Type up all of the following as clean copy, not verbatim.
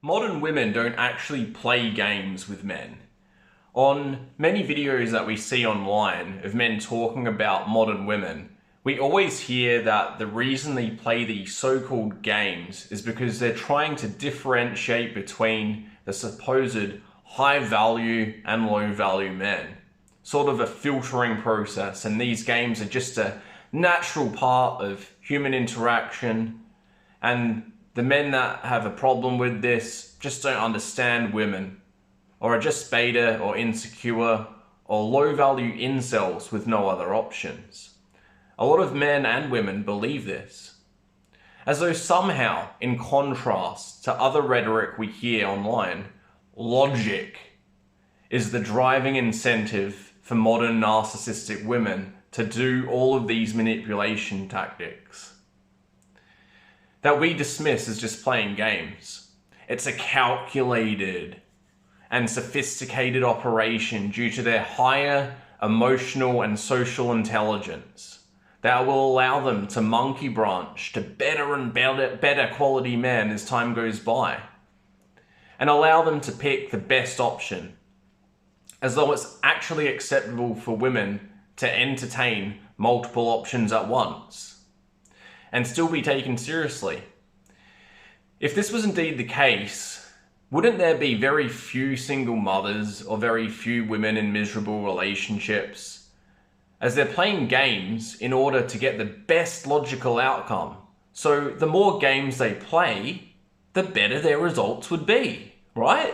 Modern women don't actually play games with men. On many videos that we see online of men talking about modern women, we always hear that the reason they play these so-called games is because they're trying to differentiate between the supposed high value and low value men. Sort of a filtering process, and these games are just a natural part of human interaction, and the men that have a problem with this just don't understand women, or are just beta or insecure, or low value incels with no other options. A lot of men and women believe this, as though somehow, in contrast to other rhetoric we hear online, logic is the driving incentive for modern narcissistic women to do all of these manipulation tactics that we dismiss as just playing games. It's a calculated and sophisticated operation due to their higher emotional and social intelligence that will allow them to monkey branch to better and better quality men as time goes by, and allow them to pick the best option, as though it's actually acceptable for women to entertain multiple options at once and still be taken seriously. If this was indeed the case, wouldn't there be very few single mothers or very few women in miserable relationships, as they're playing games in order to get the best logical outcome? So the more games they play, the better their results would be, right?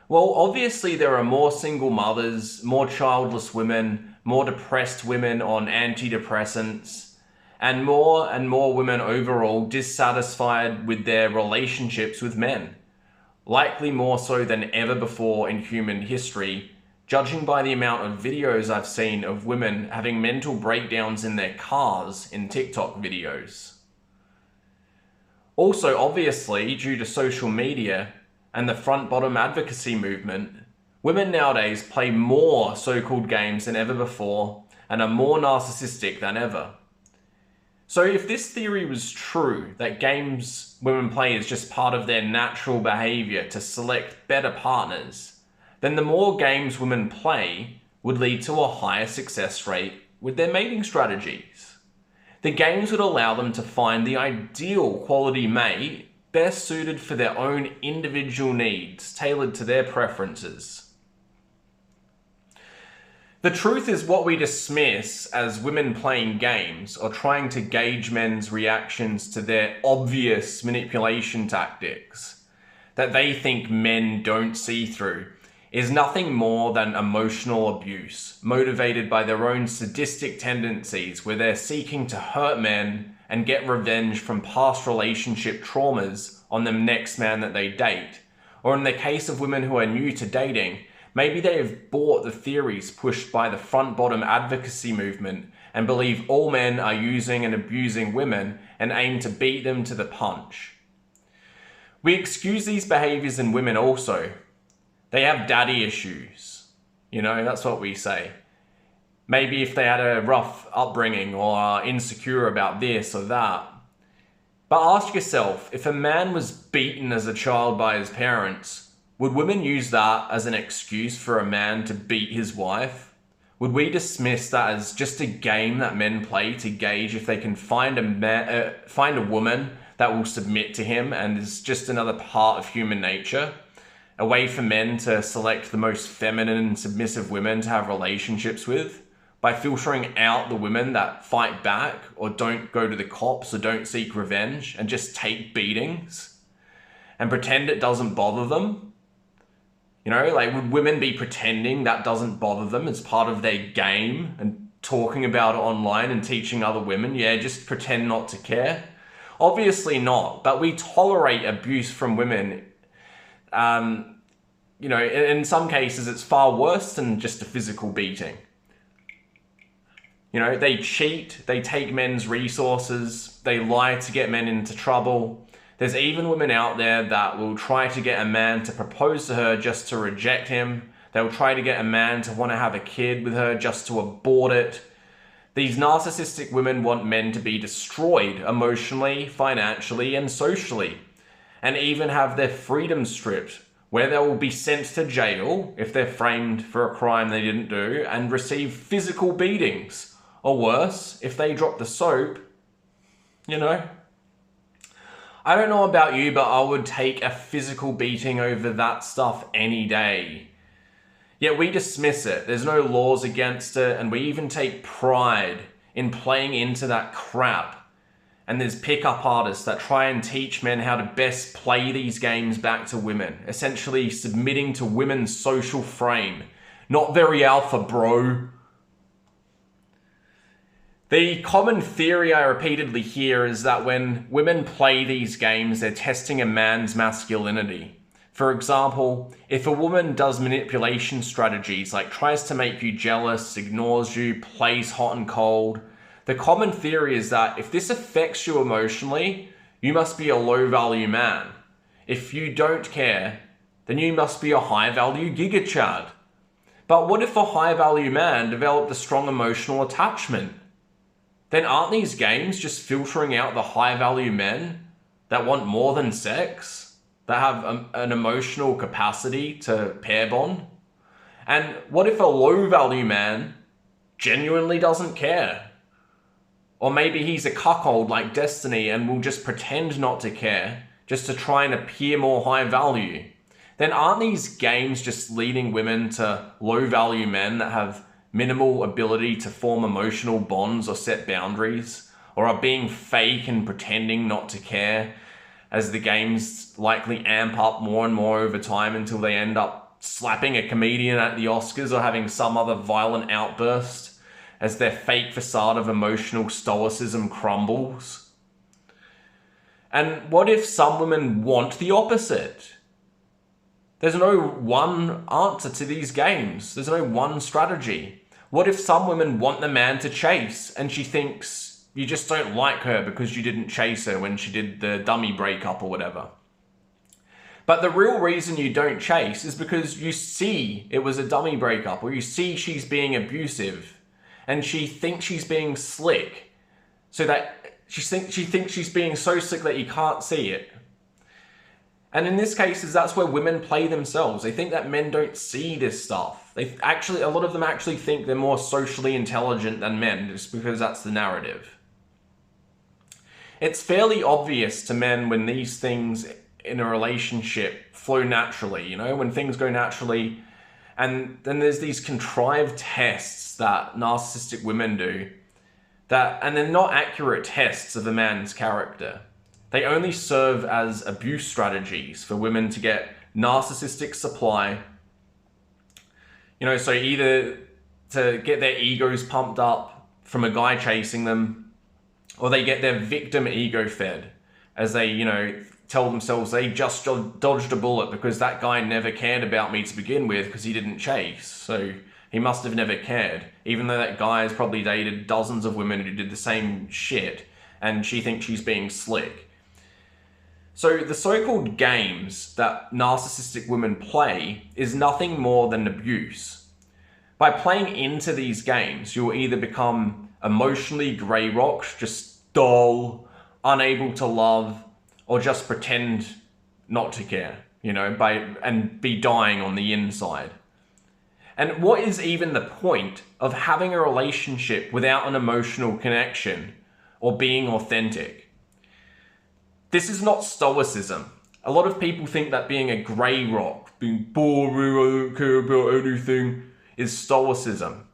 Well, obviously there are more single mothers, more childless women, more depressed women on antidepressants, and more women overall dissatisfied with their relationships with men. Likely more so than ever before in human history, judging by the amount of videos I've seen of women having mental breakdowns in their cars in TikTok videos. Also, obviously, due to social media and the front-bottom advocacy movement, women nowadays play more so-called games than ever before and are more narcissistic than ever. So if this theory was true, that games women play is just part of their natural behavior to select better partners, then the more games women play would lead to a higher success rate with their mating strategies. The games would allow them to find the ideal quality mate best suited for their own individual needs, tailored to their preferences. The truth is, what we dismiss as women playing games or trying to gauge men's reactions to their obvious manipulation tactics that they think men don't see through is nothing more than emotional abuse, motivated by their own sadistic tendencies, where they're seeking to hurt men and get revenge from past relationship traumas on the next man that they date. Or in the case of women who are new to dating, maybe they have bought the theories pushed by the front-bottom advocacy movement and believe all men are using and abusing women and aim to beat them to the punch. We excuse these behaviors in women also. They have daddy issues. You know, that's what we say. Maybe if they had a rough upbringing or are insecure about this or that. But ask yourself, if a man was beaten as a child by his parents, would women use that as an excuse for a man to beat his wife? Would we dismiss that as just a game that men play to gauge if they can find a woman that will submit to him and is just another part of human nature? A way for men to select the most feminine and submissive women to have relationships with by filtering out the women that fight back or don't go to the cops or don't seek revenge and just take beatings and pretend it doesn't bother them? You know, like, would women be pretending that doesn't bother them as part of their game and talking about it online and teaching other women, yeah, just pretend not to care? Obviously not, but we tolerate abuse from women. You know, in some cases it's far worse than just a physical beating. You know, they cheat, they take men's resources, they lie to get men into trouble. There's even women out there that will try to get a man to propose to her just to reject him. They'll try to get a man to want to have a kid with her just to abort it. These narcissistic women want men to be destroyed emotionally, financially, and socially. and even have their freedom stripped, where they will be sent to jail if they're framed for a crime they didn't do and receive physical beatings. Or worse, if they drop the soap, you know. I don't know about you, but I would take a physical beating over that stuff any day. Yet we dismiss it. There's no laws against it, and we even take pride in playing into that crap. And there's pickup artists that try and teach men how to best play these games back to women, essentially submitting to women's social frame. Not very alpha, bro. The common theory I repeatedly hear is that when women play these games, they're testing a man's masculinity. For example, if a woman does manipulation strategies like tries to make you jealous, ignores you, plays hot and cold, the common theory is that if this affects you emotionally, you must be a low-value man. If you don't care, then you must be a high-value giga chad. But what if a high-value man developed a strong emotional attachment? Then aren't these games just filtering out the high-value men that want more than sex? That have an emotional capacity to pair bond? And what if a low-value man genuinely doesn't care? Or maybe he's a cuckold like Destiny and will just pretend not to care, just to try and appear more high value. Then aren't these games just leading women to low value men that have minimal ability to form emotional bonds or set boundaries? Or are being fake and pretending not to care, as the games likely amp up more and more over time until they end up slapping a comedian at the Oscars or having some other violent outburst as their fake facade of emotional stoicism crumbles? And what if some women want the opposite? There's no one answer to these games. There's no one strategy. What if some women want the man to chase and she thinks you just don't like her because you didn't chase her when she did the dummy breakup or whatever? But the real reason you don't chase is because you see it was a dummy breakup, or you see she's being abusive, and she thinks she's being slick, so that she thinks she's being so slick that you can't see it. And in this case, that's where women play themselves. They think that men don't see this stuff. A lot of them actually think they're more socially intelligent than men, just because that's the narrative. It's fairly obvious to men when these things in a relationship flow naturally, you know, when things go naturally. And then there's these contrived tests that narcissistic women do, and they're not accurate tests of a man's character. They only serve as abuse strategies for women to get narcissistic supply. You know, so either to get their egos pumped up from a guy chasing them, or they get their victim ego fed as they, you know, tell themselves they just dodged a bullet because that guy never cared about me to begin with because he didn't chase. So he must have never cared, even though that guy has probably dated dozens of women who did the same shit, and she thinks she's being slick. So the so-called games that narcissistic women play is nothing more than abuse. By playing into these games, you'll either become emotionally grey rocked, just dull, unable to love, or just pretend not to care, you know, and be dying on the inside. And what is even the point of having a relationship without an emotional connection or being authentic? This is not Stoicism. A lot of people think that being a grey rock, being boring, I don't care about anything, is Stoicism.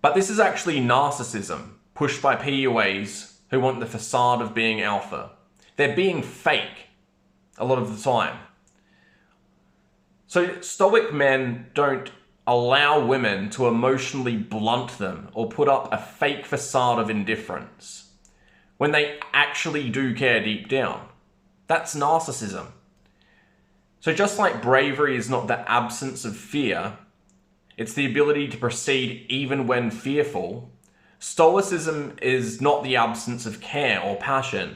But this is actually narcissism, pushed by PUAs who want the facade of being alpha. They're being fake a lot of the time. So Stoic men don't allow women to emotionally blunt them or put up a fake facade of indifference when they actually do care deep down. That's narcissism. So just like bravery is not the absence of fear, it's the ability to proceed even when fearful, Stoicism is not the absence of care or passion,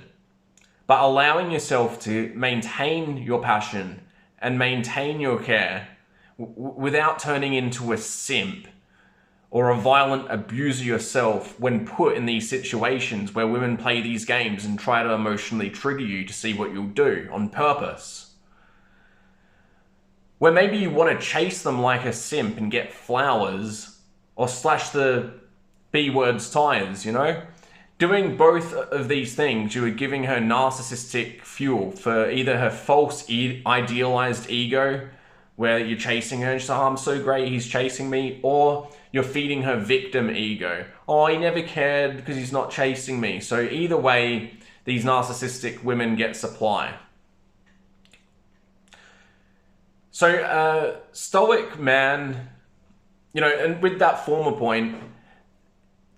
but allowing yourself to maintain your passion and maintain your care without turning into a simp or a violent abuser yourself when put in these situations where women play these games and try to emotionally trigger you to see what you'll do on purpose. Where maybe you want to chase them like a simp and get flowers, or slash the B word's tires, you know? Doing both of these things, you are giving her narcissistic fuel for either her false idealized ego, where you're chasing her and she's like, oh, I'm so great, he's chasing me, or you're feeding her victim ego. Oh, he never cared because he's not chasing me. So either way, these narcissistic women get supply. So Stoic Man, you know, and with that former point,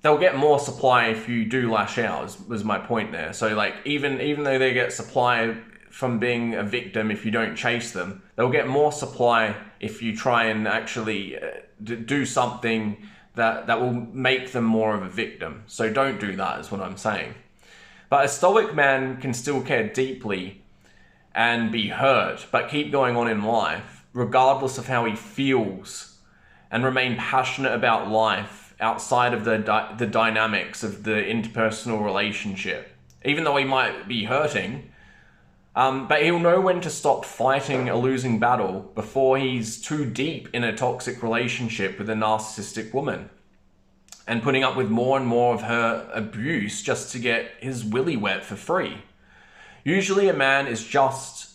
they'll get more supply if you do lash out, was my point there. So like, even though they get supply from being a victim, if you don't chase them, they'll get more supply if you try and actually do something that will make them more of a victim. So don't do that, is what I'm saying. But a Stoic man can still care deeply and be hurt, but keep going on in life, regardless of how he feels, and remain passionate about life outside of the dynamics of the interpersonal relationship. Even though he might be hurting, but he'll know when to stop fighting a losing battle before he's too deep in a toxic relationship with a narcissistic woman and putting up with more and more of her abuse just to get his willy wet for free. Usually a man is just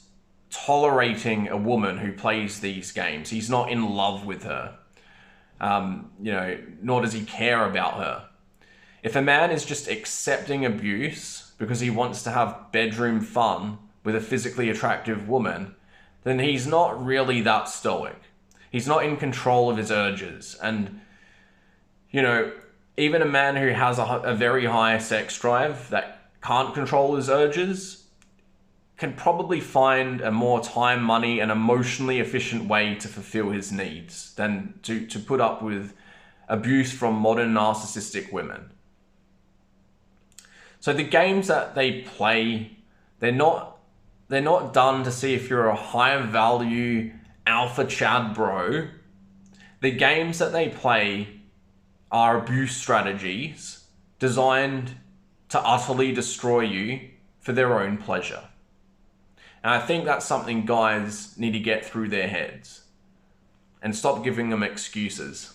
tolerating a woman who plays these games. He's not in love with her, you know, nor does he care about her. If a man is just accepting abuse because he wants to have bedroom fun with a physically attractive woman, then he's not really that stoic. He's not in control of his urges. And, you know, even a man who has a very high sex drive that can't control his urges can probably find a more time, money, and emotionally efficient way to fulfill his needs than to put up with abuse from modern narcissistic women. So the games that they play, they're not done to see if you're a higher value alpha chad bro. The games that they play are abuse strategies designed to utterly destroy you for their own pleasure. And I think that's something guys need to get through their heads and stop giving them excuses.